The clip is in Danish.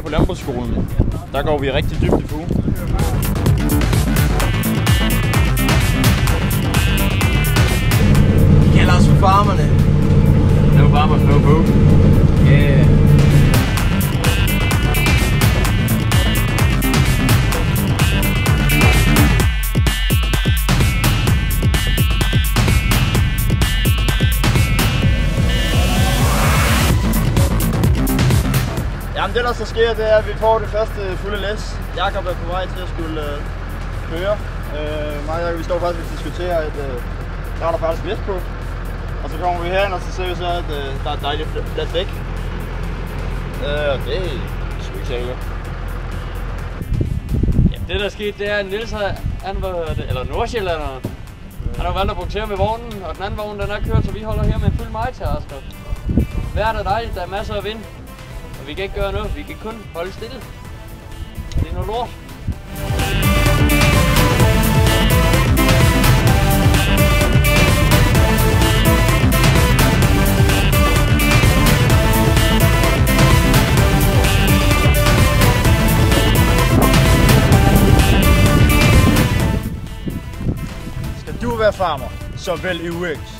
på landbrugsskolen, der går vi rigtig dybt i fuge. De kalder os for farmerne. No farmers, no food. Yeah. Jamen det der så sker, det er, at vi får det første fulde læs. Jakob er på vej til at skulle køre. Mig og Jakob, vi står faktisk og diskuterer, at der er der faktisk læs på. Og så kommer vi herind, og så ser vi så, at der er et dejligt fladt dæk. Det er sgu ikke særlig godt. Ja, det der skete, det er, at Niels eller nordsjællanderen, han har valgt at punktere med vognen, og den anden vogn, den er kørt, så vi holder her med en fuld majtasker. Vejret er dejligt, der er masser af vind. Og vi kan ikke gøre noget, vi kan kun holde stille. Det er noget lort. Skal du være farmer, så vælg UX.